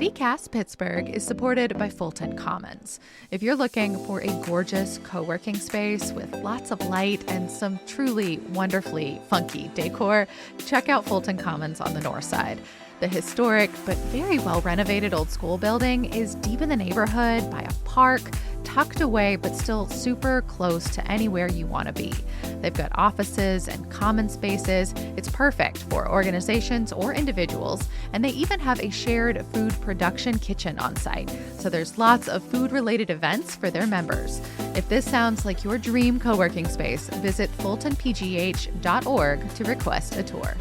CityCast Pittsburgh is supported by Fulton Commons. If you're looking for a gorgeous co-working space with lots of light and some truly wonderfully funky decor, check out Fulton Commons on the north side. The historic but very well renovated old school building is deep in the neighborhood by a park, tucked away but still super close to anywhere you want to be. They've got offices and common spaces. It's perfect for organizations or individuals, and they even have a shared food production kitchen on site. So there's lots of food-related events for their members. If this sounds like your dream co-working space, visit fultonpgh.org to request a tour.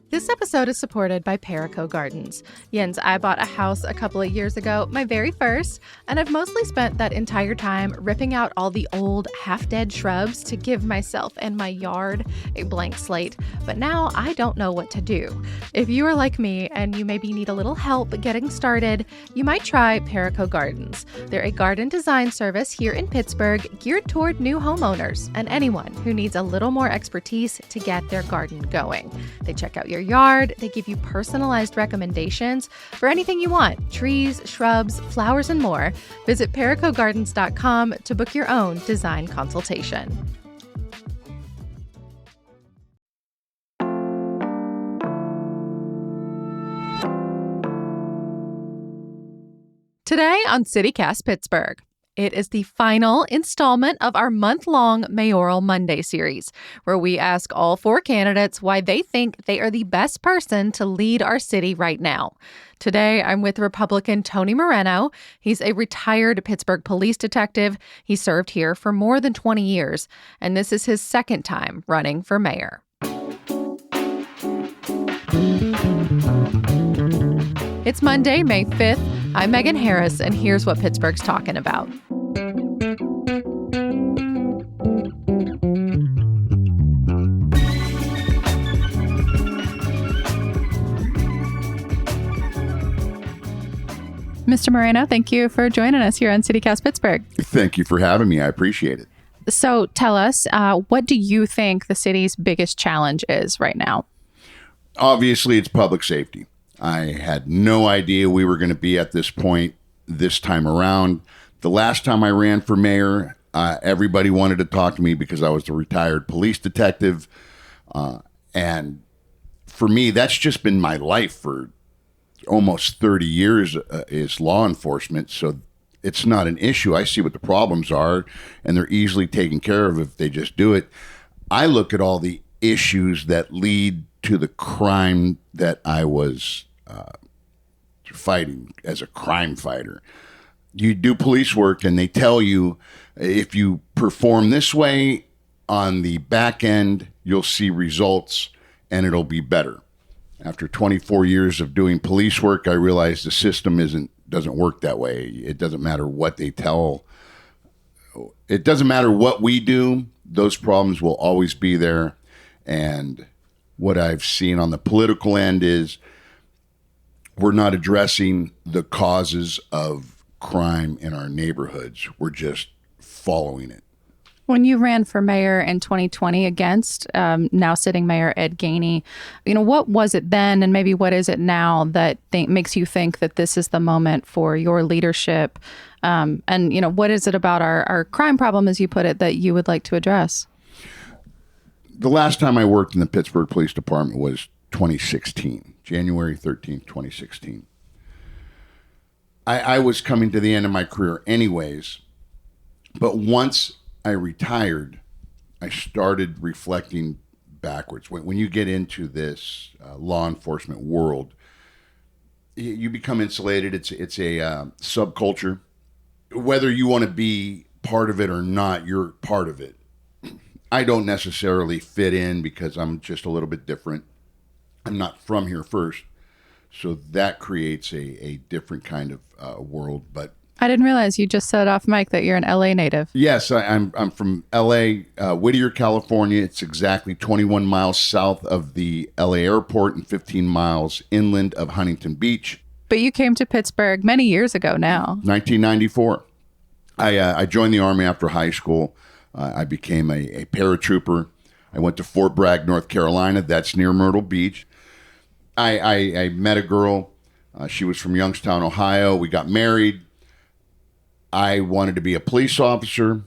This episode is supported by Perico Gardens. Jens, I bought a house a couple of years ago, my very first, and I've mostly spent that entire time ripping out all the old, half-dead shrubs to give myself and my yard a blank slate. But now I don't know what to do. If you are like me and you maybe need a little help getting started, you might try Perico Gardens. They're a garden design service here in Pittsburgh geared toward new homeowners and anyone who needs a little more expertise to get their garden going. They check out your yard. They give you personalized recommendations for anything you want: trees, shrubs, flowers, and more. Visit pericogardens.com to book your own design consultation. Today on CityCast Pittsburgh, it is the final installment of our month-long Mayoral Monday series, where we ask all four candidates why they think they are the best person to lead our city right now. Today, I'm with Republican Tony Moreno. He's a retired Pittsburgh police detective. He served here for more than 20 years, and this is his second time running for mayor. It's Monday, May 5th. I'm Megan Harris, and here's what Pittsburgh's talking about. Mr. Moreno, thank you for joining us here on CityCast Pittsburgh. Thank you for having me. I appreciate it. So tell us, what do you think the city's biggest challenge is right now? Obviously, it's public safety. I had no idea we were going to be at this point this time around. The last time I ran for mayor, everybody wanted to talk to me because I was the retired police detective. And for me, that's just been my life for almost 30 years is law enforcement. So it's not an issue. I see what the problems are, and they're easily taken care of if they just do it. I look at all the issues that lead to the crime that I was fighting as a crime fighter. You do police work and they tell you if you perform this way on the back end, you'll see results and it'll be better. After 24 years of doing police work, I realized the system doesn't work that way. It doesn't matter what they tell. It doesn't matter what we do. Those problems will always be there. And what I've seen on the political end is we're not addressing the causes of crime in our neighborhoods. We're just following it. When you ran for mayor in 2020 against now sitting Mayor Ed Gainey, what was it then and maybe what is it now that makes you think that this is the moment for your leadership? And what is it about our crime problem, as you put it, that you would like to address? The last time I worked in the Pittsburgh Police Department was 2016, January 13th, 2016. I was coming to the end of my career anyways, but once I retired, I started reflecting backwards. When you get into this law enforcement world, you become insulated. It's a subculture. Whether you want to be part of it or not, you're part of it. I don't necessarily fit in because I'm just a little bit different. I'm not from here first. So that creates a different kind of world. But I didn't realize you just said off mic that you're an LA native. Yes, I'm from LA, Whittier, California. It's exactly 21 miles south of the LA airport and 15 miles inland of Huntington Beach. But you came to Pittsburgh many years ago now. 1994. I joined the Army after high school. I became a paratrooper. I went to Fort Bragg, North Carolina. That's near Myrtle Beach. I met a girl. She was from Youngstown, Ohio. We got married. I wanted to be a police officer.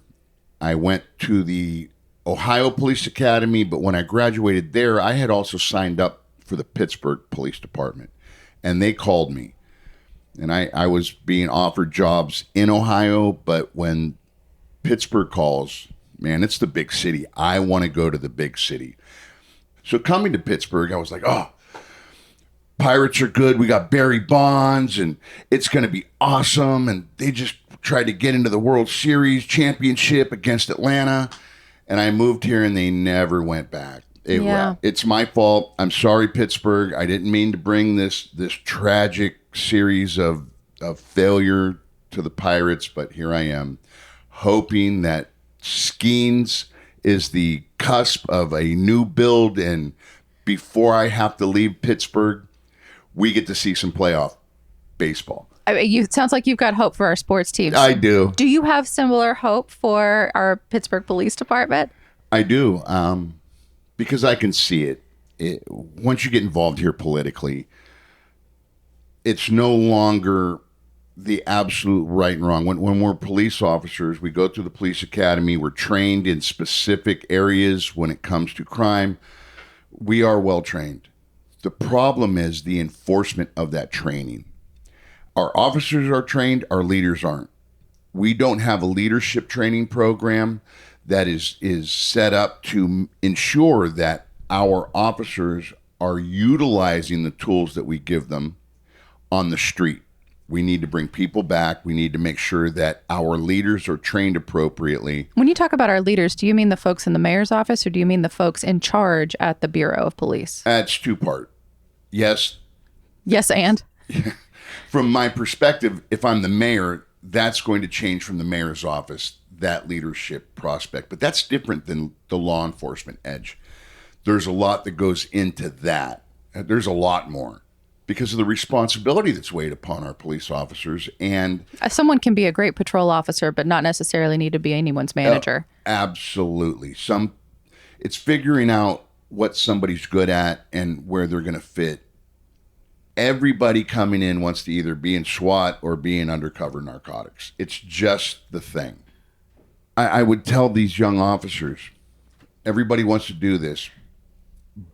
I went to the Ohio Police Academy, but when I graduated there, I had also signed up for the Pittsburgh Police Department, and they called me. And I was being offered jobs in Ohio, but when Pittsburgh calls, man, it's the big city. I want to go to the big city. So coming to Pittsburgh, I was like, oh, Pirates are good. We got Barry Bonds, and it's going to be awesome. And they just tried to get into the World Series championship against Atlanta. And I moved here, and they never went back. It's my fault. I'm sorry, Pittsburgh. I didn't mean to bring this tragic series of failure to the Pirates, but here I am, hoping that Skeens is the cusp of a new build, and before I have to leave Pittsburgh, we get to see some playoff baseball. It sounds like you've got hope for our sports teams. I do. Do you have similar hope for our Pittsburgh Police Department? I do, because I can see it. Once you get involved here politically, it's no longer the absolute right and wrong. When we're police officers, we go through the police academy. We're trained in specific areas when it comes to crime. We are well trained. The problem is the enforcement of that training. Our officers are trained, our leaders aren't. We don't have a leadership training program that is set up to ensure that our officers are utilizing the tools that we give them on the street. We need to bring people back. We need to make sure that our leaders are trained appropriately. When you talk about our leaders, do you mean the folks in the mayor's office, or do you mean the folks in charge at the Bureau of Police? That's two-part. Yes. Yes, and? From my perspective, if I'm the mayor, that's going to change from the mayor's office, that leadership prospect. But that's different than the law enforcement edge. There's a lot that goes into that. There's a lot more, because of the responsibility that's weighed upon our police officers. And someone can be a great patrol officer, but not necessarily need to be anyone's manager. Absolutely. It's figuring out what somebody's good at and where they're going to fit. Everybody coming in wants to either be in SWAT or be in undercover narcotics. It's just the thing. I would tell these young officers, everybody wants to do this,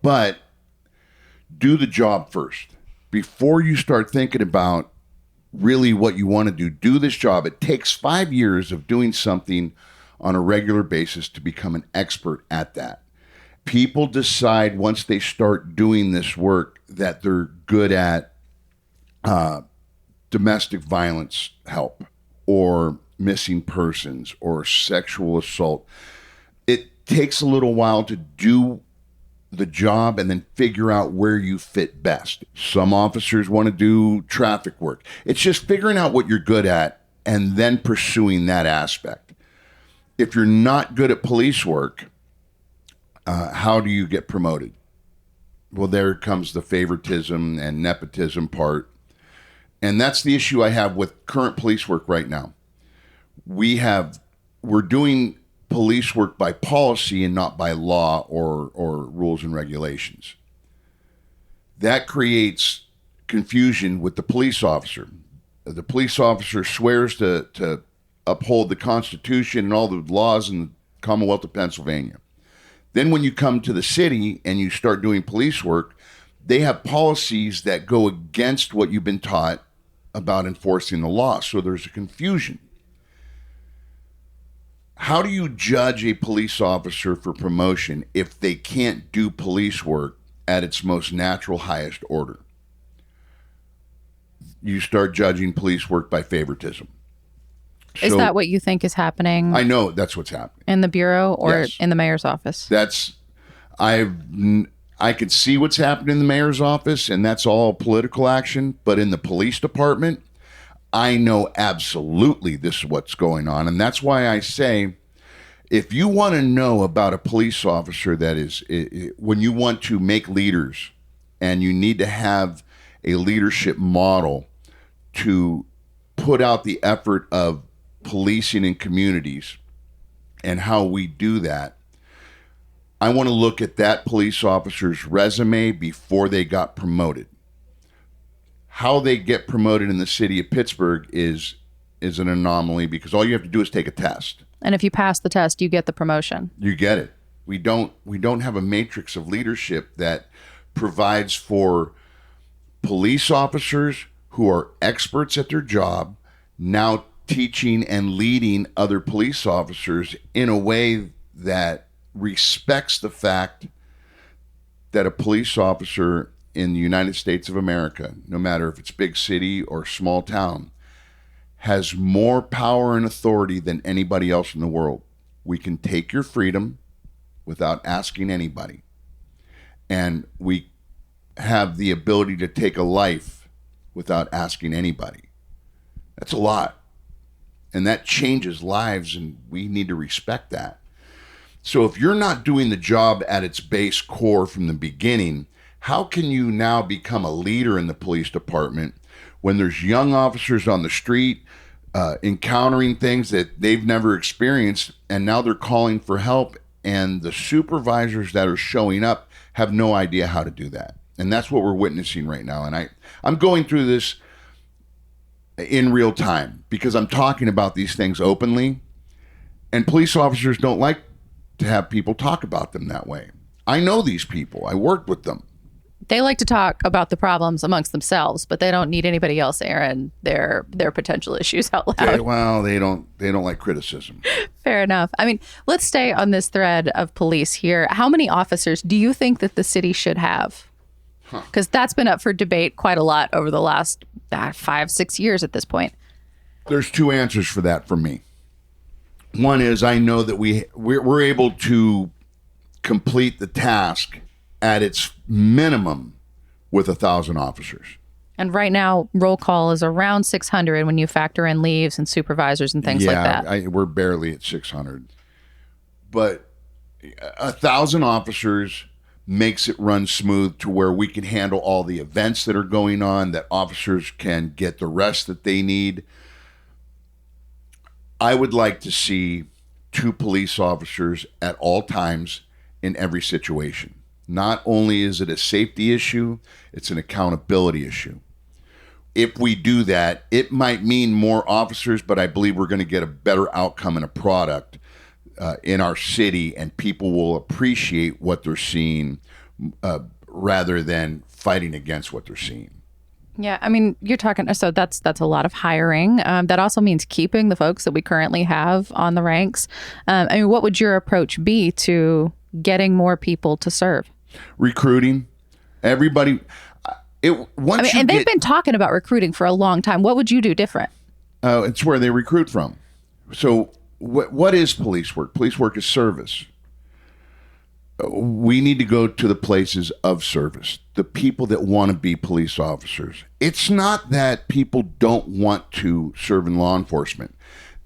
but do the job first. Before you start thinking about really what you want to do this job. It takes 5 years of doing something on a regular basis to become an expert at that. People decide once they start doing this work that they're good at domestic violence help or missing persons or sexual assault. It takes a little while to do the job and then figure out where you fit best. Some officers want to do traffic work. It's just figuring out what you're good at and then pursuing that aspect. If you're not good at police work, how do you get promoted? Well, there comes the favoritism and nepotism part. And that's the issue I have with current police work right now. We're doing police work by policy and not by law or rules and regulations. That creates confusion with the police officer. The police officer swears to uphold the Constitution and all the laws in the Commonwealth of Pennsylvania. Then when you come to the city and you start doing police work, they have policies that go against what you've been taught about enforcing the law. So there's a confusion. How do you judge a police officer for promotion if they can't do police work at its most natural, highest order? You start judging police work by favoritism. Is that what you think is happening? I know that's what's happening. In the Bureau or Yes. in the mayor's office? I could see what's happening in the mayor's office, and that's all political action. But in the police department, I know absolutely this is what's going on. And that's why I say, if you want to know about a police officer that is, when you want to make leaders and you need to have a leadership model to put out the effort of policing in communities and how we do that, I want to look at that police officer's resume before they got promoted. How they get promoted in the city of Pittsburgh is an anomaly because all you have to do is take a test. And if you pass the test, you get the promotion. You get it. We don't have a matrix of leadership that provides for police officers who are experts at their job now teaching and leading other police officers in a way that respects the fact that a police officer in the United States of America, no matter if it's big city or small town, has more power and authority than anybody else in the world. We can take your freedom without asking anybody. And we have the ability to take a life without asking anybody. That's a lot. And that changes lives, and we need to respect that. So if you're not doing the job at its base core from the beginning, how can you now become a leader in the police department when there's young officers on the street encountering things that they've never experienced, and now they're calling for help, and the supervisors that are showing up have no idea how to do that? And that's what we're witnessing right now. And I'm going through this in real time because I'm talking about these things openly, and police officers don't like to have people talk about them that way. I know these people. I worked with them. They like to talk about the problems amongst themselves, but they don't need anybody else airing their potential issues out loud. They don't like criticism. Fair enough. I mean, let's stay on this thread of police here. How many officers do you think that the city should have? Because that's been up for debate quite a lot over the last 5-6 years at this point. There's two answers for that for me. One is I know that we're able to complete the task at its minimum with 1,000 officers. And right now, roll call is around 600 when you factor in leaves and supervisors and things like that. Yeah, we're barely at 600. But 1,000 officers makes it run smooth to where we can handle all the events that are going on, that officers can get the rest that they need. I would like to see 2 police officers at all times in every situation. Not only is it a safety issue, it's an accountability issue. If we do that, it might mean more officers, but I believe we're going to get a better outcome and a product in our city, and people will appreciate what they're seeing rather than fighting against what they're seeing. Yeah, I mean, you're talking, so that's a lot of hiring. That also means keeping the folks that we currently have on the ranks. I mean, what would your approach be to getting more people to serve? Recruiting. Everybody. And they've been talking about recruiting for a long time. What would you do different? It's where they recruit from. So what is police work? Police work is service. We need to go to the places of service, the people that want to be police officers. It's not that people don't want to serve in law enforcement.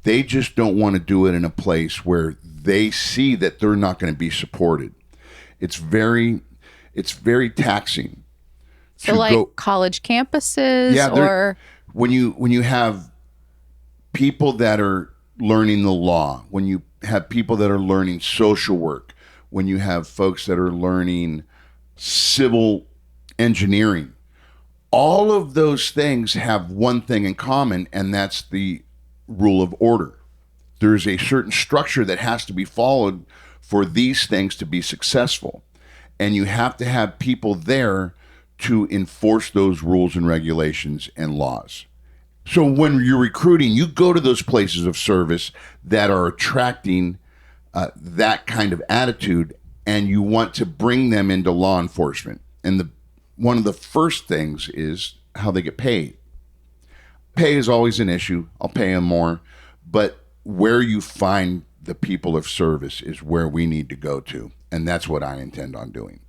They just don't want to do it in a place where they see that they're not going to be supported. It's very taxing. So like college campuses, or when you have people that are learning the law, when you have people that are learning social work, when you have folks that are learning civil engineering, all of those things have one thing in common, and that's the rule of order. There's a certain structure that has to be followed for these things to be successful. And you have to have people there to enforce those rules and regulations and laws. So when you're recruiting, you go to those places of service that are attracting that kind of attitude, and you want to bring them into law enforcement. And one of the first things is how they get paid. Pay is always an issue. I'll pay them more. But where you find the people of service is where we need to go to. And that's what I intend on doing.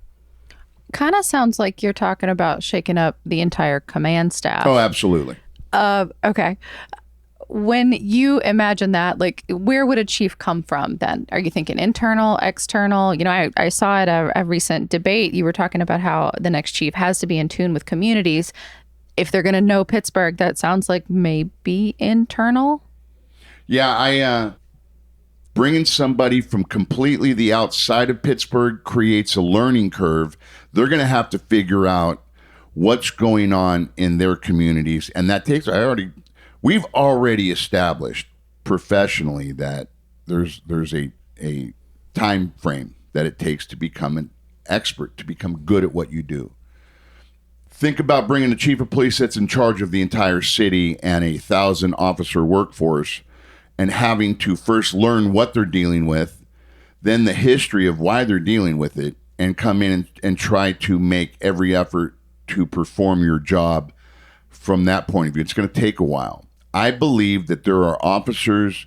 Kind of sounds like you're talking about shaking up the entire command staff. Oh, absolutely. Okay. When you imagine that, like, where would a chief come from then? Are you thinking internal, external? You know, I saw at a recent debate, you were talking about how the next chief has to be in tune with communities. If they're going to know Pittsburgh, that sounds like maybe internal. Yeah, Bringing somebody from completely the outside of Pittsburgh creates a learning curve. They're going to have to figure out what's going on in their communities. And that takes, we've already established professionally that there's a time frame that it takes to become an expert, to become good at what you do. Think about bringing a chief of police that's in charge of the entire city and a 1,000 officer workforce and having to first learn what they're dealing with, then the history of why they're dealing with it, and come in and try to make every effort to perform your job from that point of view. It's going to take a while. I believe that there are officers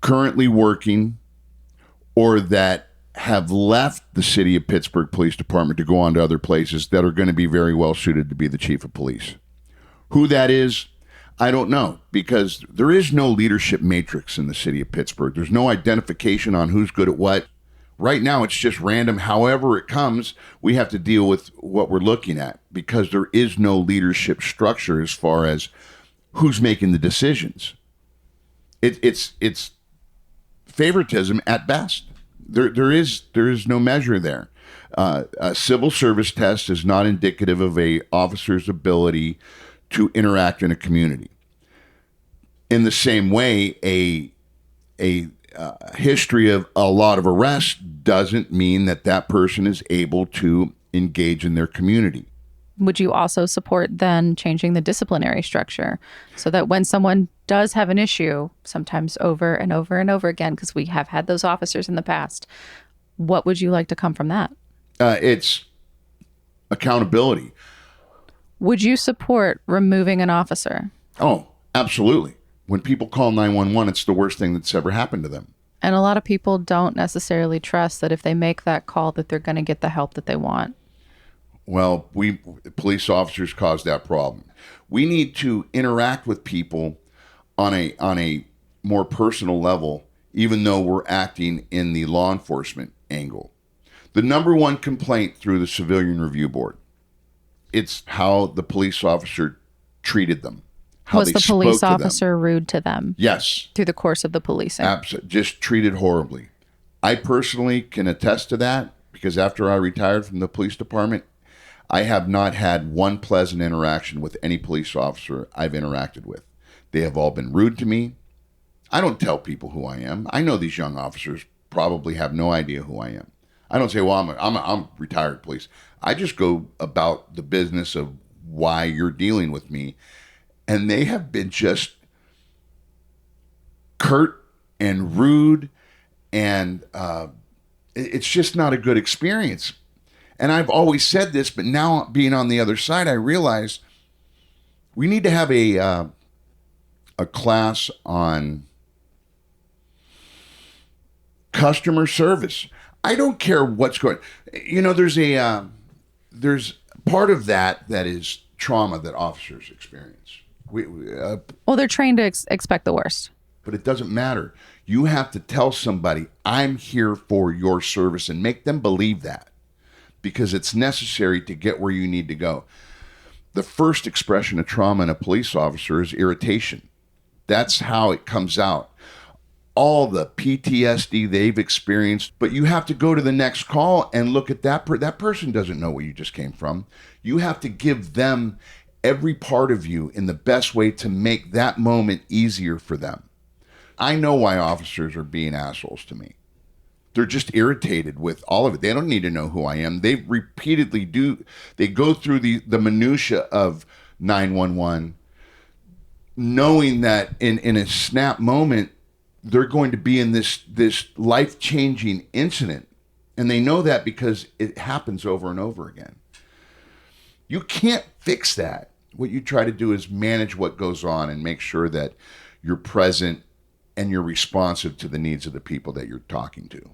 currently working or that have left the city of Pittsburgh Police Department to go on to other places that are going to be very well suited to be the chief of police. Who that is, I don't know, because there is no leadership matrix in the city of Pittsburgh. There's no identification on who's good at what. Right now, it's just random. However it comes, we have to deal with what we're looking at because there is no leadership structure as far as who's making the decisions. It's favoritism at best. There is no measure there. A civil service test is not indicative of a officer's ability to interact in a community. In the same way, a history of a lot of arrests doesn't mean that that person is able to engage in their community. Would you also support then changing the disciplinary structure so that when someone does have an issue, sometimes over and over and over again, because we have had those officers in the past, what would you like to come from that? It's accountability. Would you support removing an officer? Oh, absolutely. When people call 911, it's the worst thing that's ever happened to them. And a lot of people don't necessarily trust that if they make that call that they're going to get the help that they want. Well, police officers cause that problem. We need to interact with people on a more personal level, even though we're acting in the law enforcement angle. The number one complaint through the Civilian Review Board, it's how the police officer treated them. How was the police officer rude to them? Yes. Through the course of the policing? Absolutely. Just treated horribly. I personally can attest to that because after I retired from the police department, I have not had one pleasant interaction with any police officer I've interacted with. They have all been rude to me. I don't tell people who I am. I know these young officers probably have no idea who I am. I don't say, well, I'm retired police. I just go about the business of why you're dealing with me. And they have been just curt and rude, and it's just not a good experience. And I've always said this, but now being on the other side, I realize we need to have a class on customer service. I don't care what's going. There's part of that is trauma that officers experience. Well, they're trained to expect the worst. But it doesn't matter. You have to tell somebody, I'm here for your service, and make them believe that because it's necessary to get where you need to go. The first expression of trauma in a police officer is irritation. That's how it comes out. All the PTSD they've experienced, but you have to go to the next call and look at that. That person doesn't know where you just came from. You have to give them every part of you in the best way to make that moment easier for them. I know why officers are being assholes to me. They're just irritated with all of it. They don't need to know who I am. They repeatedly do. They go through the minutia of 911, knowing that in a snap moment, they're going to be in this life-changing incident. And they know that because it happens over and over again. You can't fix that. What you try to do is manage what goes on and make sure that you're present and you're responsive to the needs of the people that you're talking to.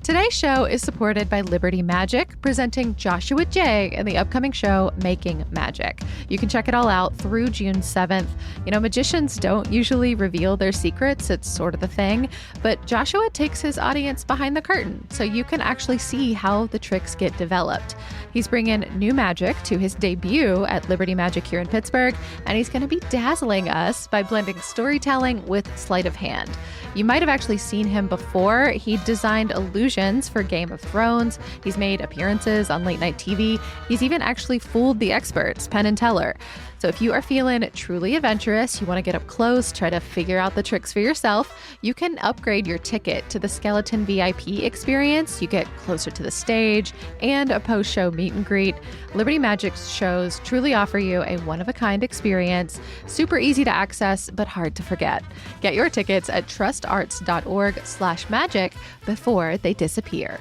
Today's show is supported by Liberty Magic, presenting Joshua J. in the upcoming show, Making Magic. You can check it all out through June 7th. You know, magicians don't usually reveal their secrets. It's sort of the thing. But Joshua takes his audience behind the curtain, so you can actually see how the tricks get developed. He's bringing new magic to his debut at Liberty Magic here in Pittsburgh, and he's going to be dazzling us by blending storytelling with sleight of hand. You might have actually seen him before. He designed illusions for Game of Thrones. He's made appearances on late night TV. He's even actually fooled the experts, Penn and Teller. So if you are feeling truly adventurous, you want to get up close, try to figure out the tricks for yourself, you can upgrade your ticket to the Skeleton VIP experience. You get closer to the stage and a post-show meet and greet. Liberty Magic's shows truly offer you a one-of-a-kind experience, super easy to access, but hard to forget. Get your tickets at trustarts.org/magic before they disappear.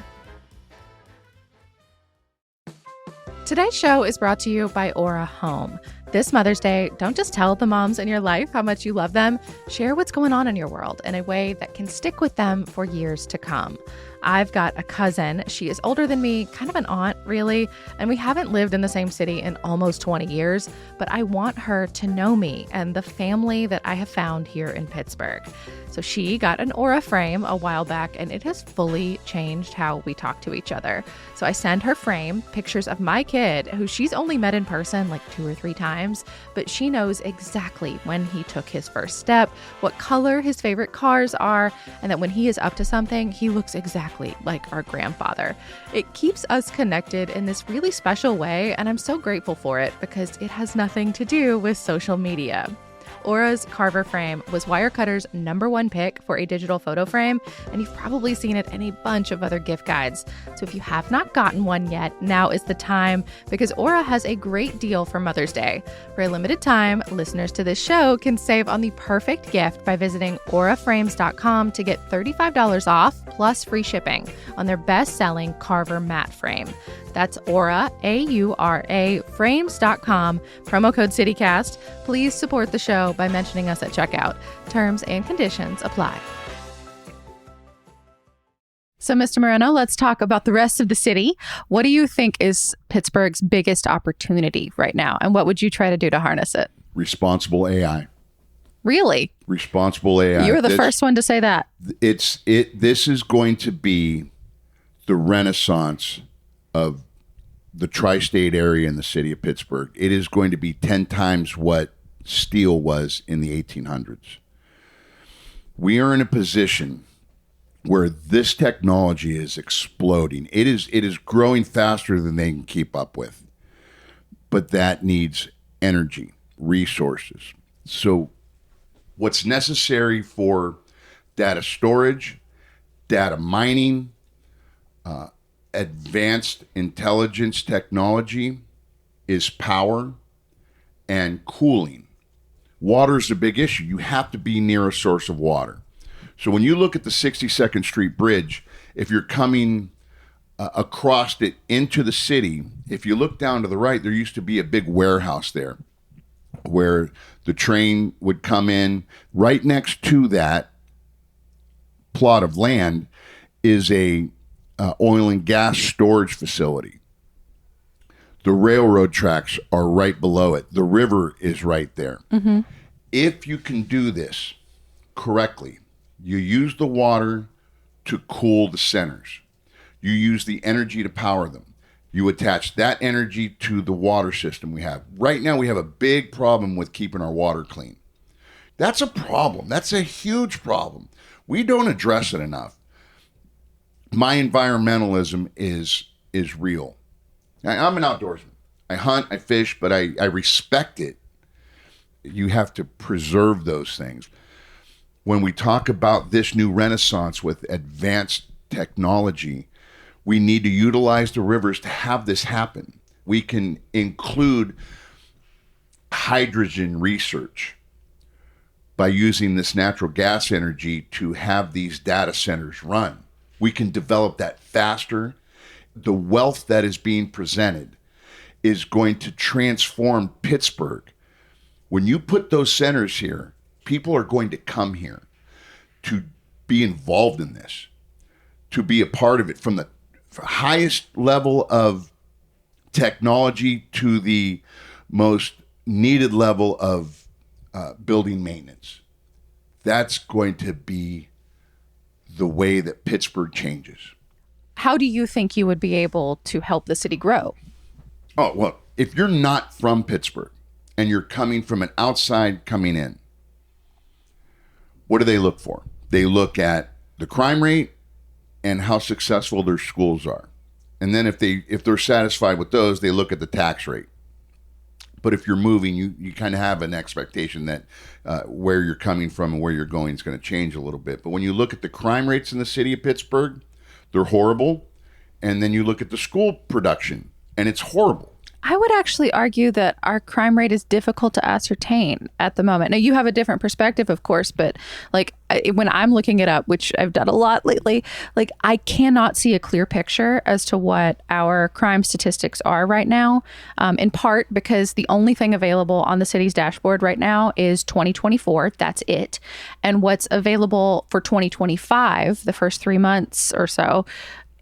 Today's show is brought to you by Aura Home. This Mother's Day, don't just tell the moms in your life how much you love them. Share what's going on in your world in a way that can stick with them for years to come. I've got a cousin. She is older than me, kind of an aunt, really, and we haven't lived in the same city in almost 20 years, but I want her to know me and the family that I have found here in Pittsburgh. So she got an Aura frame a while back, and it has fully changed how we talk to each other. So I send her frame pictures of my kid, who she's only met in person like 2 or 3 times, but she knows exactly when he took his first step, what color his favorite cars are, and that when he is up to something, he looks exactly like our grandfather. It keeps us connected in this really special way, and I'm so grateful for it because it has nothing to do with social media. Aura's Carver frame was Wirecutter's #1 pick for a digital photo frame, and you've probably seen it in a bunch of other gift guides. So if you have not gotten one yet, now is the time, because Aura has a great deal for Mother's Day. For a limited time, listeners to this show can save on the perfect gift by visiting auraframes.com to get $35 off plus free shipping on their best-selling Carver matte frame. That's Aura, A-U-R-A, frames.com, promo code CityCast. Please support the show by mentioning us at checkout. Terms and conditions apply. So, Mr. Moreno, let's talk about the rest of the city. What do you think is Pittsburgh's biggest opportunity right now, and what would you try to do to harness it? Responsible AI. Really? Responsible AI. You were the first one to say that. This is going to be the renaissance of the tri-state area in the city of Pittsburgh. It is going to be 10 times what steel was in the 1800s. We are in a position where this technology is exploding. It is growing faster than they can keep up with. But that needs energy, resources. So what's necessary for data storage, data mining, advanced intelligence technology is power and cooling. Water is a big issue. You have to be near a source of water. So when you look at the 62nd Street Bridge, if you're coming across it into the city, if you look down to the right, there used to be a big warehouse there where the train would come in. Right next to that plot of land is a oil and gas storage facility. The railroad tracks are right below it. The river is right there. Mm-hmm. If you can do this correctly, you use the water to cool the centers. You use the energy to power them. You attach that energy to the water system we have. Right now, we have a big problem with keeping our water clean. That's a problem. That's a huge problem. We don't address it enough. My environmentalism is real. I'm an outdoorsman. I hunt, I fish, but I respect it. You have to preserve those things. When we talk about this new renaissance with advanced technology, we need to utilize the rivers to have this happen. We can include hydrogen research by using this natural gas energy to have these data centers run. We can develop that faster. The wealth that is being presented is going to transform Pittsburgh. When you put those centers here, people are going to come here to be involved in this. to be a part of it, from the highest level of technology to the most needed level of building maintenance. That's going to be the way that Pittsburgh changes. How do you think you would be able to help the city grow? Oh, well, if you're not from Pittsburgh and you're coming from an outside coming in, what do they look for? They look at the crime rate and how successful their schools are. And then if they're satisfied with those, they look at the tax rate. But if you're moving, you kind of have an expectation that where you're coming from and where you're going is going to change a little bit. But when you look at the crime rates in the city of Pittsburgh, they're horrible. And then you look at the school production, and it's horrible. I would actually argue that our crime rate is difficult to ascertain at the moment. Now, you have a different perspective, of course, but like when I'm looking it up, which I've done a lot lately, like I cannot see a clear picture as to what our crime statistics are right now, in part because the only thing available on the city's dashboard right now is 2024. That's it. And what's available for 2025, the first 3 months or so,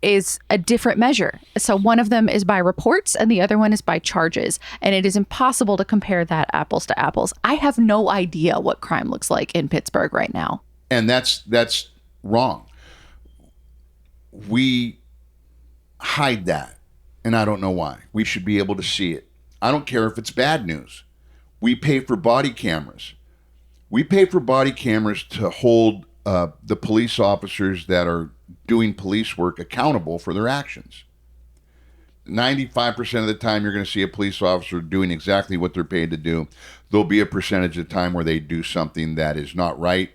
is a different measure. So one of them is by reports and the other one is by charges. And it is impossible to compare that apples to apples. I have no idea what crime looks like in Pittsburgh right now. And that's wrong. We hide that. And I don't know why. We should be able to see it. I don't care if it's bad news. We pay for body cameras. We pay for body cameras to hold the police officers that are doing police work accountable for their actions. 95% of the time you're going to see a police officer doing exactly what they're paid to do. There'll be a percentage of time where they do something that is not right,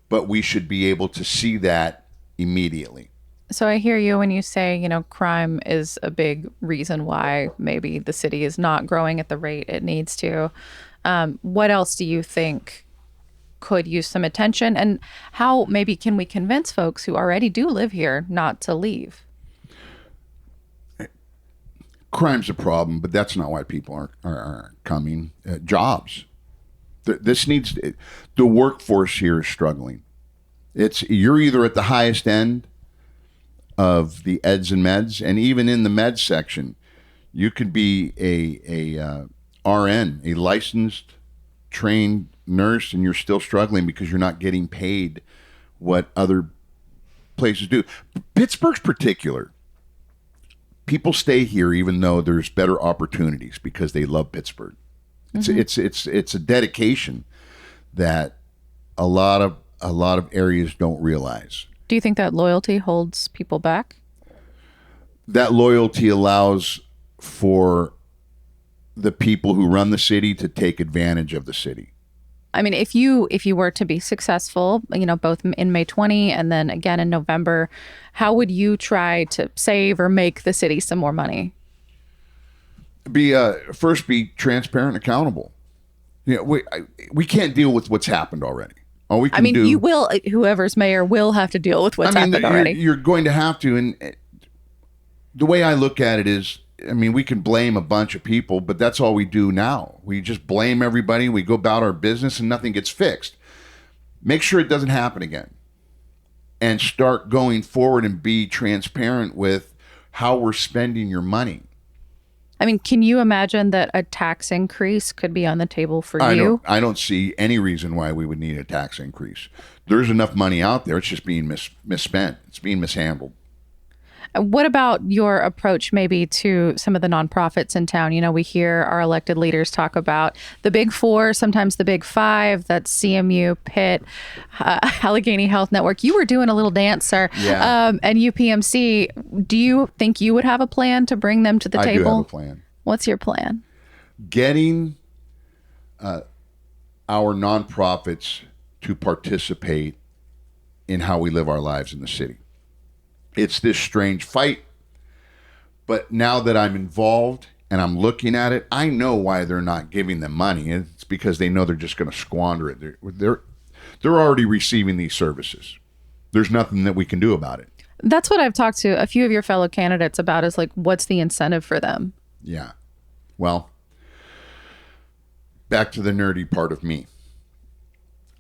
but we should be able to see that immediately. So I hear you when you say, crime is a big reason why maybe the city is not growing at the rate it needs to. What else do you think could use some attention, and how maybe can we convince folks who already do live here not to leave? Crime's a problem, but that's not why people are coming. Jobs. The workforce here is struggling. You're either at the highest end of the eds and meds, and even in the med section, you could be a RN, a licensed, trained nurse, and you're still struggling because you're not getting paid what other places do. Pittsburgh's particular. People stay here even though there's better opportunities because they love Pittsburgh. It's a dedication that a lot of areas don't realize. Do you think that loyalty holds people back? That loyalty allows for the people who run the city to take advantage of the city. I mean, if you were to be successful, both in May 20 and then again in November, how would you try to save or make the city some more money? First, be transparent and accountable. We can't deal with what's happened already. All we can do. You will. Whoever's mayor will have to deal with what's happened already. You're going to have to. And the way I look at it is, we can blame a bunch of people, but that's all we do now. We just blame everybody. We go about our business and nothing gets fixed. Make sure it doesn't happen again. And start going forward and be transparent with how we're spending your money. Can you imagine that a tax increase could be on the table for you? I don't see any reason why we would need a tax increase. There's enough money out there. It's just being misspent. It's being mishandled. What about your approach maybe to some of the nonprofits in town? We hear our elected leaders talk about the big four, sometimes the big five. That's CMU, Pitt, Allegheny Health Network. You were doing a little dance, sir. Yeah. And UPMC. Do you think you would have a plan to bring them to the table? I do have a plan. What's your plan? Getting our nonprofits to participate in how we live our lives in the city. It's this strange fight, but now that I'm involved and I'm looking at it, I know why they're not giving them money. It's because they know they're just going to squander it. They're already receiving these services. There's nothing that we can do about it. That's what I've talked to a few of your fellow candidates about, is like, what's the incentive for them? Yeah. Well, back to the nerdy part of me.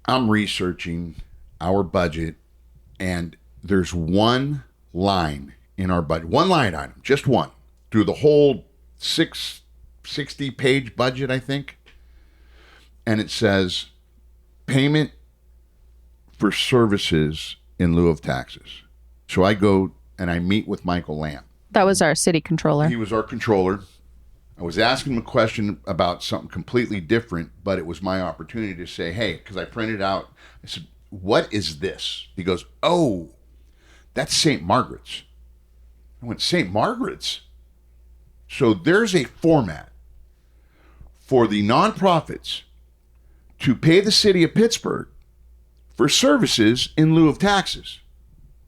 I'm researching our budget, and there's one line in our budget, one line item, just one, through the whole 60-page budget, I think. And it says payment for services in lieu of taxes. So I go and I meet with Michael Lamb. That was our city controller. He was our controller. I was asking him a question about something completely different, but it was my opportunity to say, hey, because I printed out, I said, what is this? He goes, oh, that's St. Margaret's. I went, St. Margaret's? So there's a format for the nonprofits to pay the city of Pittsburgh for services in lieu of taxes.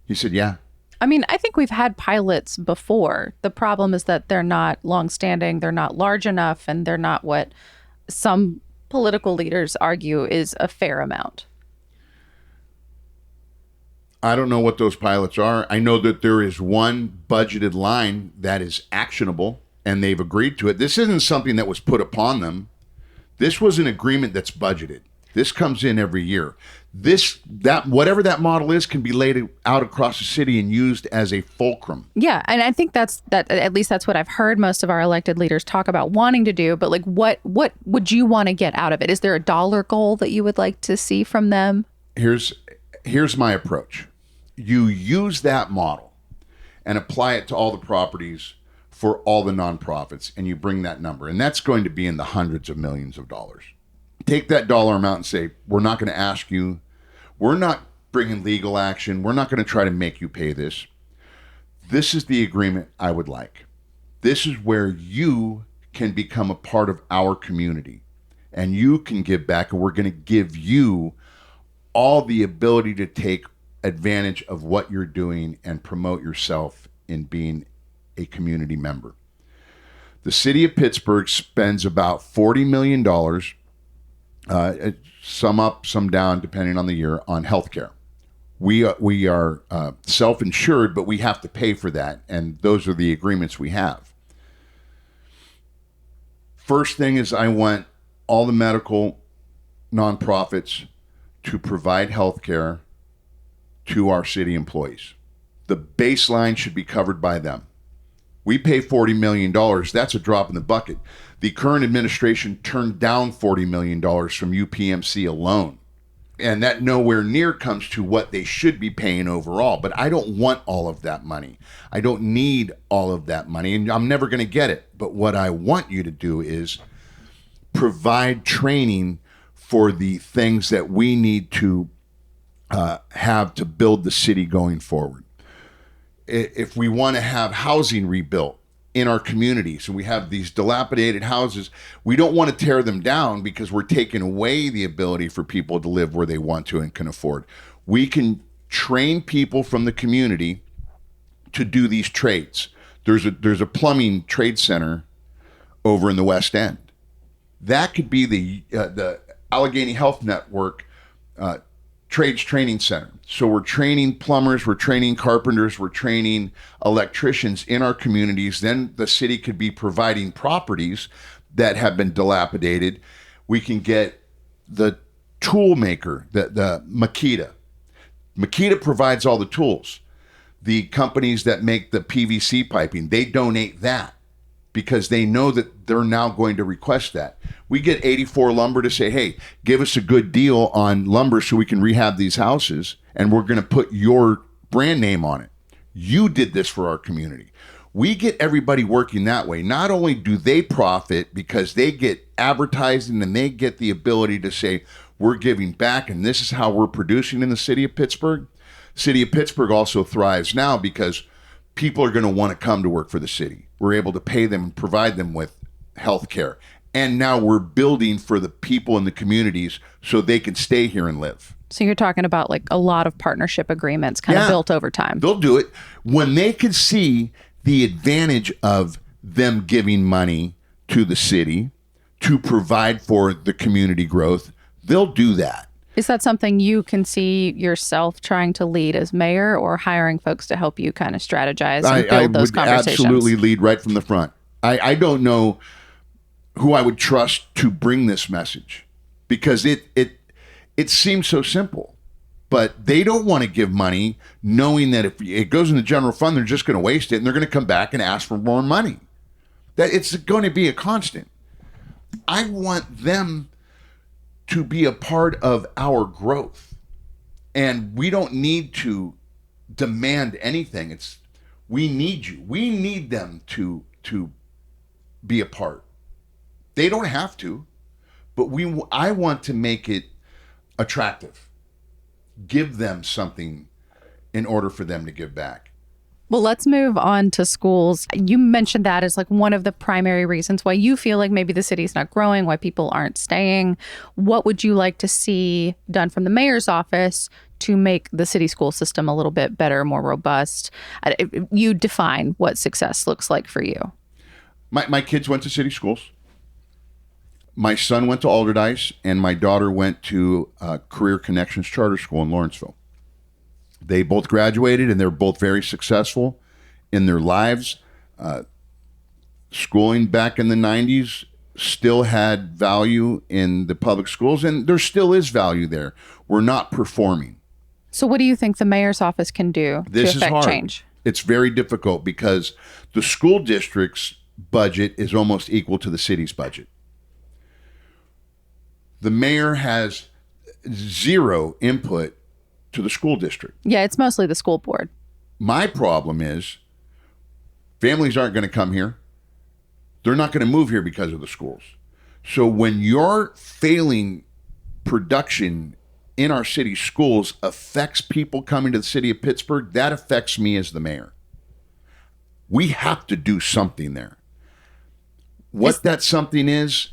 He said, yeah. I mean, I think we've had pilots before. The problem is that they're not longstanding, they're not large enough, and they're not what some political leaders argue is a fair amount. I don't know what those pilots are. I know that there is one budgeted line that is actionable, and they've agreed to it. This isn't something that was put upon them. This was an agreement that's budgeted. This comes in every year. Whatever that model is can be laid out across the city and used as a fulcrum. Yeah, and I think that at least that's what I've heard most of our elected leaders talk about wanting to do. But like, what would you want to get out of it? Is there a dollar goal that you would like to see from them? Here's my approach. You use that model and apply it to all the properties for all the nonprofits, and you bring that number, and that's going to be in the hundreds of millions of dollars. Take that dollar amount and say, we're not going to ask you, we're not bringing legal action, we're not going to try to make you pay this. This is the agreement I would like. This is where you can become a part of our community, and you can give back, and we're going to give you all the ability to take advantage of what you're doing and promote yourself in being a community member. The city of Pittsburgh spends about $40 million, some up, some down, depending on the year, on healthcare. We are self-insured, but we have to pay for that, and those are the agreements we have. First thing is I want all the medical nonprofits to provide healthcare to our city employees. The baseline should be covered by them. We pay $40 million. That's a drop in the bucket. The current administration turned down $40 million from UPMC alone. And that nowhere near comes to what they should be paying overall. But I don't want all of that money. I don't need all of that money, and I'm never going to get it. But what I want you to do is provide training for the things that we need to have to build the city going forward. If we want to have housing rebuilt in our communities, and we have these dilapidated houses, we don't want to tear them down because we're taking away the ability for people to live where they want to and can afford. We can train people from the community to do these trades. There's a plumbing trade center over in the West End. That could be the Allegheny Health Network Trades Training Center. So we're training plumbers, we're training carpenters, we're training electricians in our communities. Then the city could be providing properties that have been dilapidated. We can get the tool maker, the Makita. Makita provides all the tools. The companies that make the PVC piping, they donate that because they know that they're now going to request that. We get 84 Lumber to say, hey, give us a good deal on lumber so we can rehab these houses, and we're going to put your brand name on it. You did this for our community. We get everybody working that way. Not only do they profit because they get advertising and they get the ability to say, we're giving back and this is how we're producing in the city of Pittsburgh. City of Pittsburgh also thrives now because people are going to want to come to work for the city. We're able to pay them and provide them with health care. And now we're building for the people in the communities so they can stay here and live. So you're talking about like a lot of partnership agreements kind of built over time. They'll do it. When they can see the advantage of them giving money to the city to provide for the community growth, they'll do that. Is that something you can see yourself trying to lead as mayor, or hiring folks to help you kind of strategize and build those conversations? I would absolutely lead right from the front. I don't know who I would trust to bring this message because it seems so simple. But they don't want to give money knowing that if it goes in the general fund, they're just going to waste it and they're going to come back and ask for more money. That it's going to be a constant. I want them to be a part of our growth. And we don't need to demand anything. We need you. We need them to be a part. They don't have to, but I want to make it attractive. Give them something in order for them to give back. Well, let's move on to schools. You mentioned that as like one of the primary reasons why you feel like maybe the city's not growing, why people aren't staying. What would you like to see done from the mayor's office to make the city school system a little bit better, more robust? You define what success looks like for you. My kids went to city schools. My son went to Alderdice, and my daughter went to Career Connections Charter School in Lawrenceville. They both graduated, and they're both very successful in their lives. Schooling back in the 90s still had value in the public schools, and there still is value there. We're not performing. So what do you think the mayor's office can do to affect change? It's very difficult because the school district's budget is almost equal to the city's budget. The mayor has zero input to the school district. Yeah, it's mostly the school board. My problem is families aren't going to come here. They're not going to move here because of the schools. So when your failing production in our city schools affects people coming to the city of Pittsburgh, that affects me as the mayor. We have to do something there. What that something is,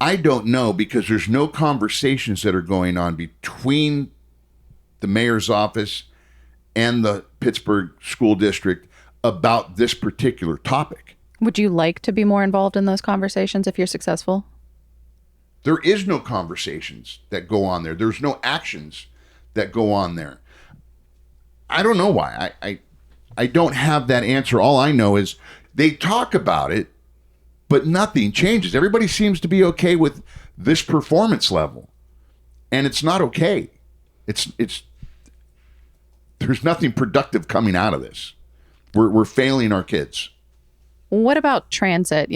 I don't know, because there's no conversations that are going on between the mayor's office and the Pittsburgh School District about this particular topic. Would you like to be more involved in those conversations if you're successful? There is no conversations that go on there. There's no actions that go on there. I don't know why. I don't have that answer. All I know is they talk about it, but nothing changes. Everybody seems to be okay with this performance level, and it's not okay. It's there's nothing productive coming out of this. We're failing our kids. What about transit?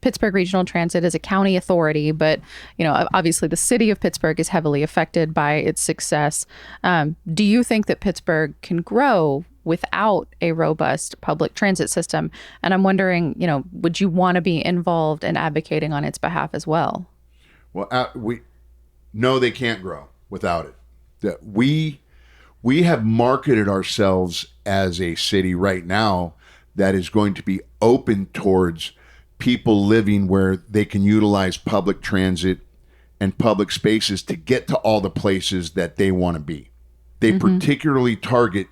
Pittsburgh Regional Transit is a county authority, but obviously the city of Pittsburgh is heavily affected by its success. Do you think that Pittsburgh can grow without a robust public transit system? And I'm wondering, would you want to be involved in advocating on its behalf as well? Well, no, they can't grow without it. That we have marketed ourselves as a city right now that is going to be open towards people living where they can utilize public transit and public spaces to get to all the places that they want to be. They particularly target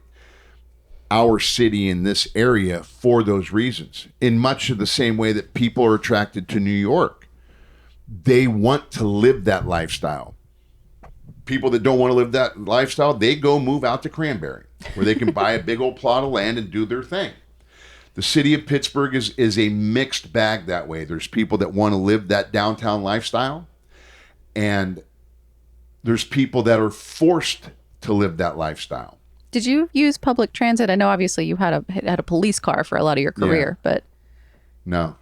our city in this area for those reasons, in much of the same way that people are attracted to New York. They want to live that lifestyle. People that don't want to live that lifestyle, they go move out to Cranberry, where they can buy a big old plot of land and do their thing. The city of Pittsburgh is a mixed bag that way. There's people that want to live that downtown lifestyle, and there's people that are forced to live that lifestyle. Did you use public transit? I know obviously you had a police car for a lot of your career, but no,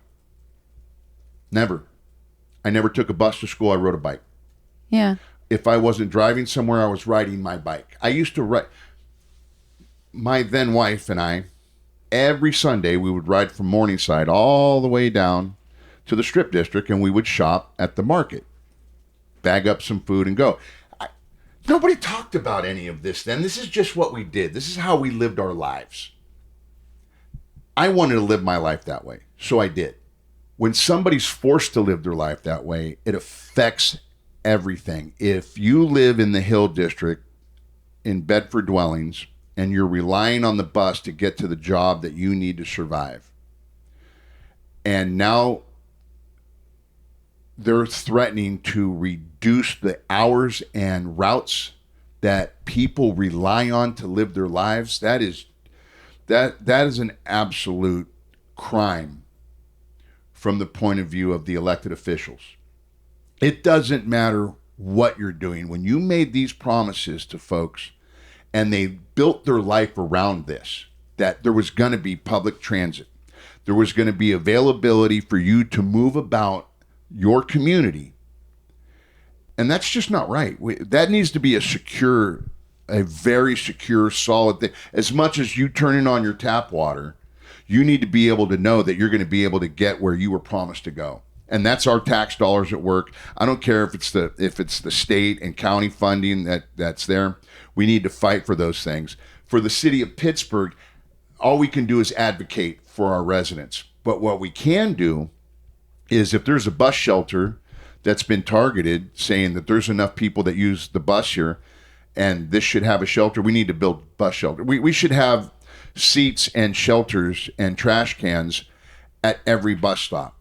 never. I never took a bus to school. I rode a bike. Yeah. If I wasn't driving somewhere, I was riding my bike. I used to ride. My then wife and I, every Sunday, we would ride from Morningside all the way down to the Strip District, and we would shop at the market, bag up some food, and go. Nobody talked about any of this then. This is just what we did. This is how we lived our lives. I wanted to live my life that way, so I did. When somebody's forced to live their life that way, it affects everything. If you live in the Hill District in Bedford dwellings and you're relying on the bus to get to the job that you need to survive, and now they're threatening to reduce the hours and routes that people rely on to live their lives, that is an absolute crime from the point of view of the elected officials. It doesn't matter what you're doing. When you made these promises to folks and they built their life around this, that there was going to be public transit, there was going to be availability for you to move about your community. And that's just not right. That needs to be a very secure, solid thing. As much as you turning on your tap water, you need to be able to know that you're going to be able to get where you were promised to go. And that's our tax dollars at work. I don't care if it's the state and county funding that's there. We need to fight for those things. For the city of Pittsburgh, all we can do is advocate for our residents. But what we can do is, if there's a bus shelter that's been targeted, saying that there's enough people that use the bus here and this should have a shelter, we need to build bus shelter. We should have seats and shelters and trash cans at every bus stop.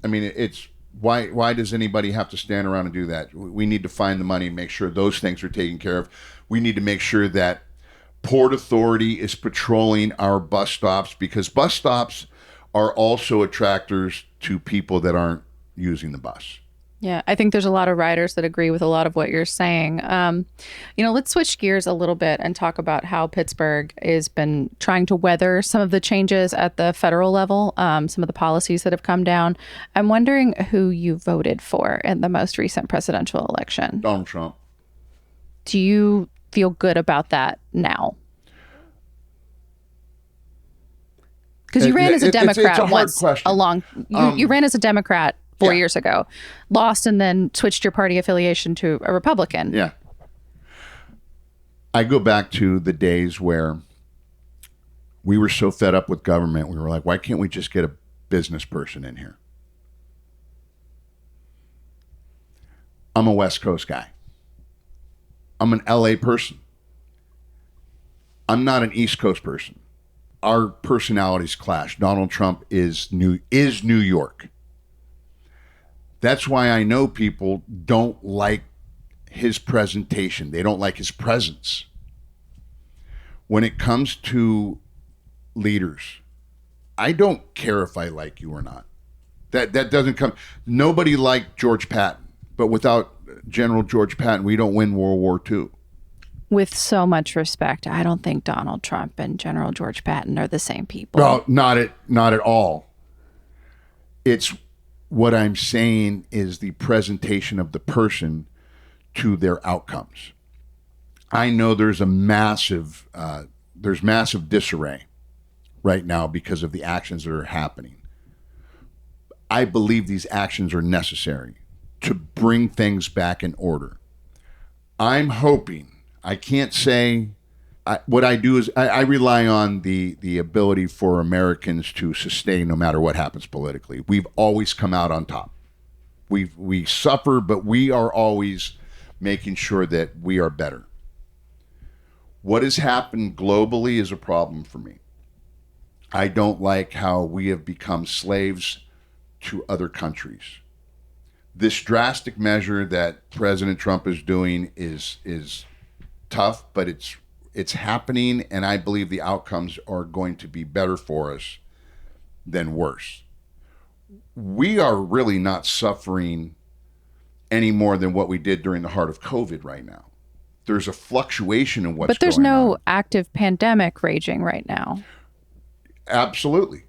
I mean, it's why does anybody have to stand around and do that? We need to find the money and make sure those things are taken care of. We need to make sure that Port Authority is patrolling our bus stops, because bus stops are also attractors to people that aren't using the bus. Yeah, I think there's a lot of riders that agree with a lot of what you're saying. Let's switch gears a little bit and talk about how Pittsburgh has been trying to weather some of the changes at the federal level, some of the policies that have come down. I'm wondering who you voted for in the most recent presidential election. Donald Trump. Do you feel good about that now? Because you ran as a Democrat it's a once. hard question. You ran as a Democrat 4 years ago, lost, and then switched your party affiliation to a Republican. Yeah. I go back to the days where we were so fed up with government. We were like, why can't we just get a business person in here? I'm a West Coast guy. I'm an LA person. I'm not an East Coast person. Our personalities clash. Donald Trump is New York. That's why I know people don't like his presentation. They don't like his presence. When it comes to leaders, I don't care if I like you or not. That doesn't come. Nobody liked George Patton, but without General George Patton, we don't win World War II. With so much respect, I don't think Donald Trump and General George Patton are the same people. Well, not at all. It's what I'm saying is the presentation of the person to their outcomes. I know there's massive disarray right now because of the actions that are happening. I believe these actions are necessary to bring things back in order. I'm hoping, I can't say, what I do is I rely on the ability for Americans to sustain no matter what happens politically. We've always come out on top. We suffer, but we are always making sure that we are better. What has happened globally is a problem for me. I don't like how we have become slaves to other countries. This drastic measure that President Trump is doing is tough, but it's happening, and I believe the outcomes are going to be better for us than worse. We are really not suffering any more than what we did during the heart of COVID right now. There's a fluctuation in what's going on. But there's no active pandemic raging right now. Absolutely.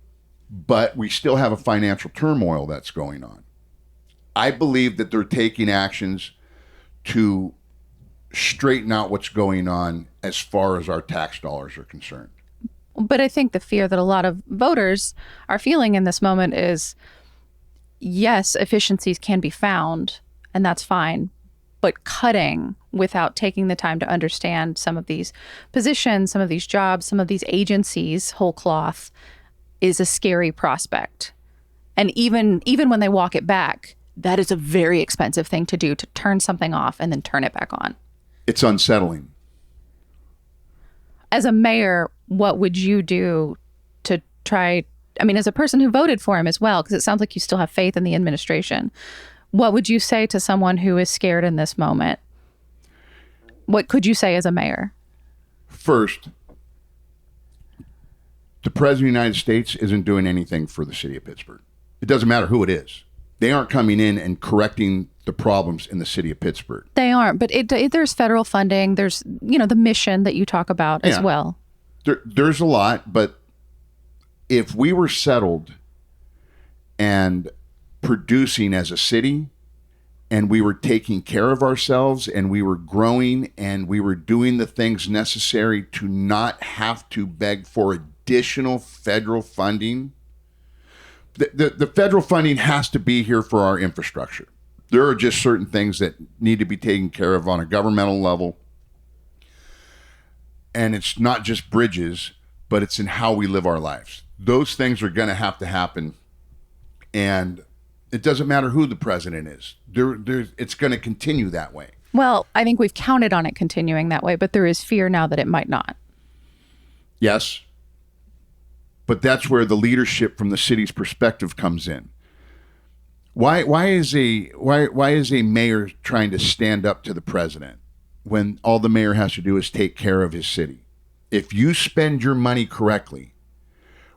But we still have a financial turmoil that's going on. I believe that they're taking actions to straighten out what's going on as far as our tax dollars are concerned. But I think the fear that a lot of voters are feeling in this moment is, yes, efficiencies can be found, and that's fine. But cutting without taking the time to understand some of these positions, some of these jobs, some of these agencies, whole cloth, is a scary prospect. And even when they walk it back, that is a very expensive thing to do, to turn something off and then turn it back on. It's unsettling. As a mayor, what would you do to try, as a person who voted for him as well, because it sounds like you still have faith in the administration, what would you say to someone who is scared in this moment? What could you say as a mayor? First, the President of the United States isn't doing anything for the city of Pittsburgh. It doesn't matter who it is. They aren't coming in and correcting the problems in the city of Pittsburgh. They aren't, but there's federal funding. There's, the mission that you talk about as well. There's a lot, but if we were settled and producing as a city, and we were taking care of ourselves, and we were growing, and we were doing the things necessary to not have to beg for additional federal funding, the federal funding has to be here for our infrastructure. There are just certain things that need to be taken care of on a governmental level. And it's not just bridges, but it's in how we live our lives. Those things are going to happen. And it doesn't matter who the president is. It's going to continue that way. Well, I think we've counted on it continuing that way, but there is fear now that it might not. Yes. But that's where the leadership from the city's perspective comes in. Why is a mayor trying to stand up to the president when all the mayor has to do is take care of his city? If you spend your money correctly,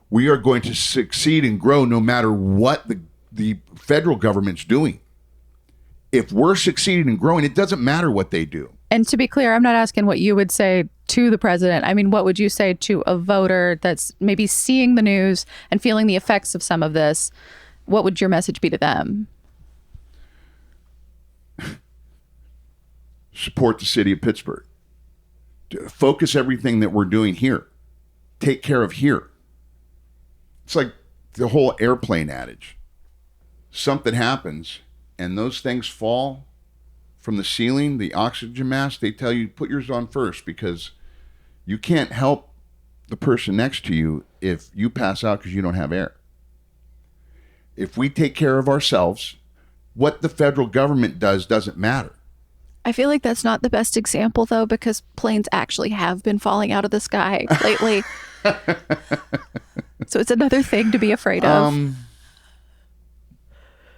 we are going to succeed and grow no matter what the federal government's doing. If we're succeeding and growing, it doesn't matter what they do. And to be clear, I'm not asking what you would say to the president. I mean, what would you say to a voter that's maybe seeing the news and feeling the effects of some of this? What would your message be to them? Support the city of Pittsburgh. Focus everything that we're doing here. Take care of here. It's like the whole airplane adage. Something happens and those things fall from the ceiling, the oxygen mask, they tell you put yours on first because you can't help the person next to you if you pass out because you don't have air. If we take care of ourselves, what the federal government does doesn't matter. I feel like that's not the best example, though, because planes actually have been falling out of the sky lately. So it's another thing to be afraid of.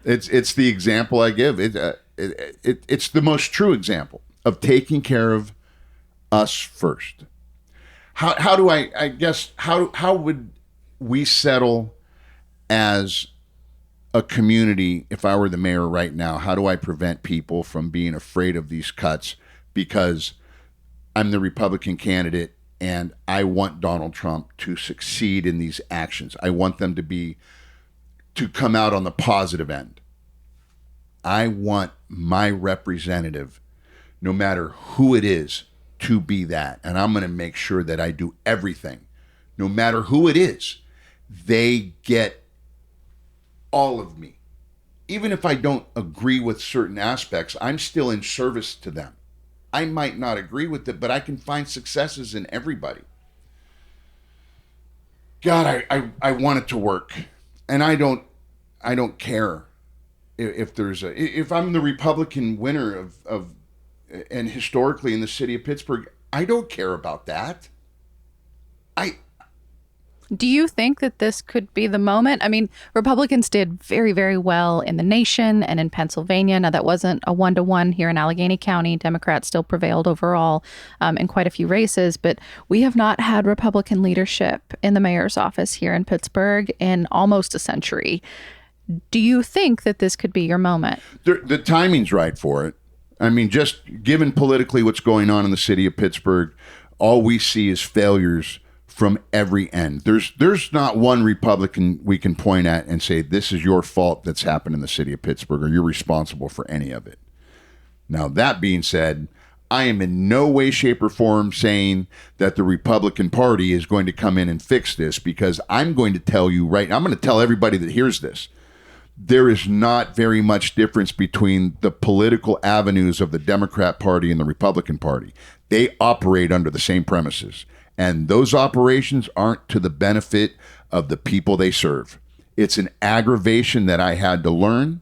It's the example I give. It's the most true example of taking care of us first. How would we settle as a community if I were the mayor right now? How do I prevent people from being afraid of these cuts because I'm the Republican candidate and I want Donald Trump to succeed in these actions? I want them to come out on the positive end. I want my representative, no matter who it is, to be that. And I'm going to make sure that I do everything, no matter who it is, they get all of me. Even if I don't agree with certain aspects, I'm still in service to them. I might not agree with it, but I can find successes in everybody. God, I want it to work. And I don't care if I'm the Republican winner of and historically in the city of Pittsburgh, I don't care about that. Do you think that this could be the moment? I mean, Republicans did very, very well in the nation and in Pennsylvania. Now, that wasn't a 1-to-1 here in Allegheny County. Democrats still prevailed overall in quite a few races, but we have not had Republican leadership in the mayor's office here in Pittsburgh in almost a century. Do you think that this could be your moment? The timing's right for it. I mean, just given politically what's going on in the city of Pittsburgh, all we see is failures from every end. There's not one Republican we can point at and say, this is your fault that's happened in the city of Pittsburgh, or you're responsible for any of it. Now, that being said, I am in no way, shape, or form saying that the Republican Party is going to come in and fix this, because I'm going to tell you I'm going to tell everybody that hears this, there is not very much difference between the political avenues of the Democrat Party and the Republican Party. They operate under the same premises. And those operations aren't to the benefit of the people they serve. It's an aggravation that I had to learn.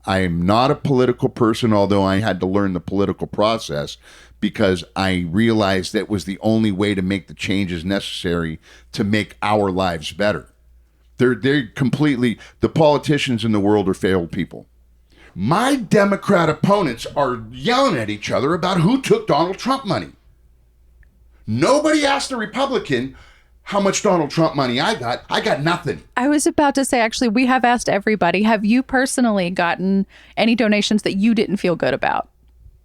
I am not a political person, although I had to learn the political process because I realized that was the only way to make the changes necessary to make our lives better. They're completely, the politicians in the world are failed people. My Democrat opponents are yelling at each other about who took Donald Trump money. Nobody asked the Republican, how much Donald Trump money I got. I got nothing. I was about to say, actually, we have asked everybody, have you personally gotten any donations that you didn't feel good about?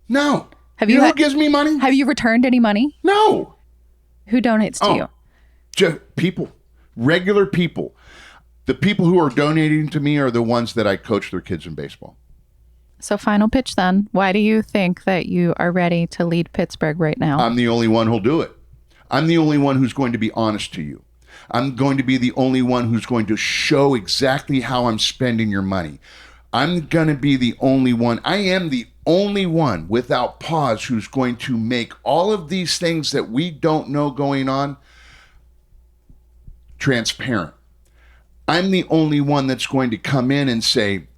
No. Have you know who gives me money? Have you returned any money? No. Who donates to you? People. Regular people. The people who are donating to me are the ones that I coach their kids in baseball. So final pitch then. Why do you think that you are ready to lead Pittsburgh right now? I'm the only one who'll do it. I'm the only one who's going to be honest to you. I'm going to be the only one who's going to show exactly how I'm spending your money. I'm going to be the only one. I am the only one without pause who's going to make all of these things that we don't know going on transparent. I'm the only one that's going to come in and say,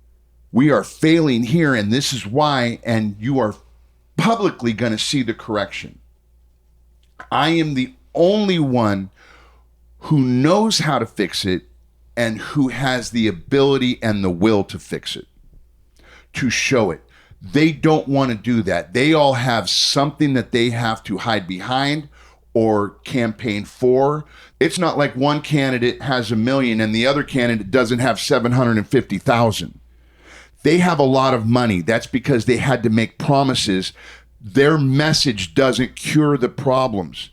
we are failing here and this is why, and you are publicly going to see the correction. I am the only one who knows how to fix it and who has the ability and the will to fix it, to show it. They don't want to do that. They all have something that they have to hide behind or campaign for. It's not like one candidate has $1 million and the other candidate doesn't have 750,000. They have a lot of money. That's because they had to make promises. Their message doesn't cure the problems.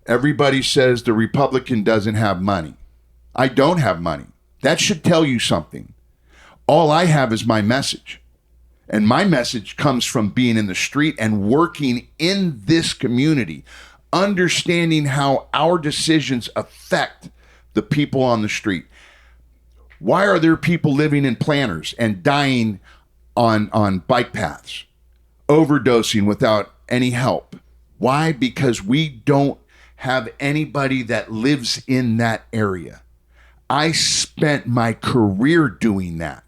Everybody says the Republican doesn't have money. I don't have money. That should tell you something. All I have is my message. And my message comes from being in the street and working in this community, understanding how our decisions affect the people on the street. Why are there people living in planters and dying on bike paths, overdosing without any help? Why? Because we don't have anybody that lives in that area. I spent my career doing that.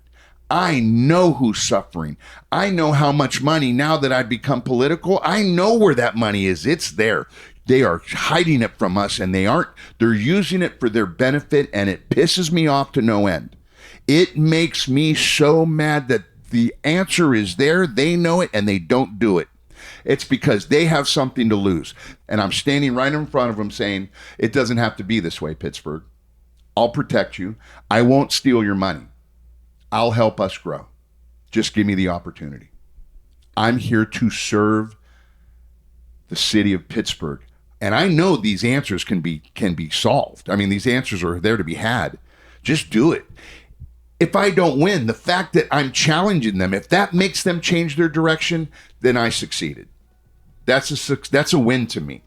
I know who's suffering. I know how much money, now that I've become political, I know where that money is. It's there. They are hiding it from us, and they're using it for their benefit, and it pisses me off to no end. It makes me so mad that the answer is there, they know it, and they don't do it. It's because they have something to lose. And I'm standing right in front of them saying, it doesn't have to be this way, Pittsburgh. I'll protect you. I won't steal your money. I'll help us grow. Just give me the opportunity. I'm here to serve the city of Pittsburgh. And I know these answers can be solved. I mean, these answers are there to be had. Just do it. If I don't win, the fact that I'm challenging them, if that makes them change their direction, then I succeeded. That's a win to me.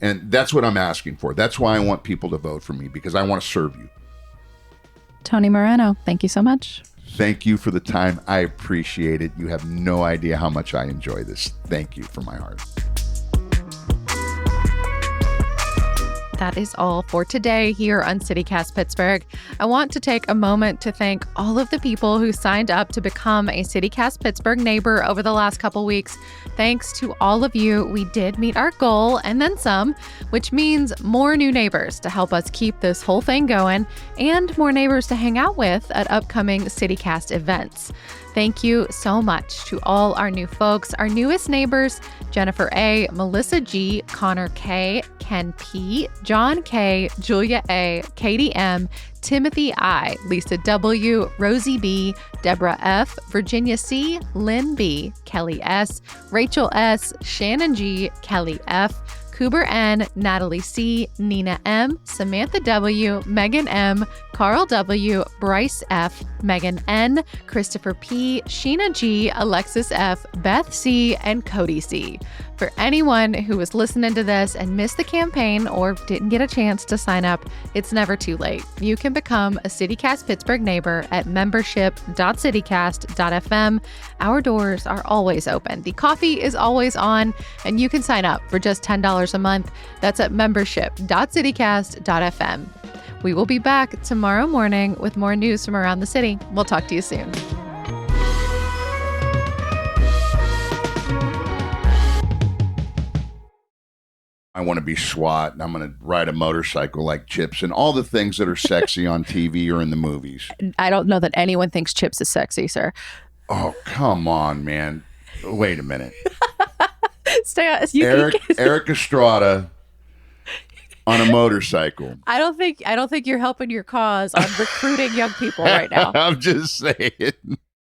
And that's what I'm asking for. That's why I want people to vote for me, because I want to serve you. Tony Moreno, thank you so much. Thank you for the time. I appreciate it. You have no idea how much I enjoy this. Thank you from my heart. That is all for today here on CityCast Pittsburgh. I want to take a moment to thank all of the people who signed up to become a CityCast Pittsburgh neighbor over the last couple weeks. Thanks to all of you, we did meet our goal and then some, which means more new neighbors to help us keep this whole thing going and more neighbors to hang out with at upcoming CityCast events. Thank you so much to all our new folks, our newest neighbors, Jennifer A., Melissa G., Connor K., Ken P., John K., Julia A., Katie M., Timothy I., Lisa W., Rosie B., Deborah F., Virginia C., Lynn B., Kelly S., Rachel S., Shannon G., Kelly F., Cooper N., Natalie C., Nina M., Samantha W., Megan M., Carl W., Bryce F., Megan N., Christopher P., Sheena G., Alexis F., Beth C., and Cody C. For anyone who was listening to this and missed the campaign or didn't get a chance to sign up, it's never too late. You can become a CityCast Pittsburgh neighbor at membership.citycast.fm. Our doors are always open. The coffee is always on, and you can sign up for just $10 a month. That's at membership.citycast.fm. We will be back tomorrow morning with more news from around the city. We'll talk to you soon. I want to be SWAT, and I'm going to ride a motorcycle like Chips, and all the things that are sexy on TV or in the movies. I don't know that anyone thinks Chips is sexy, sir. Oh, come on, man. Wait a minute. Stay on. Eric Estrada on a motorcycle. I don't think you're helping your cause on recruiting young people right now. I'm just saying.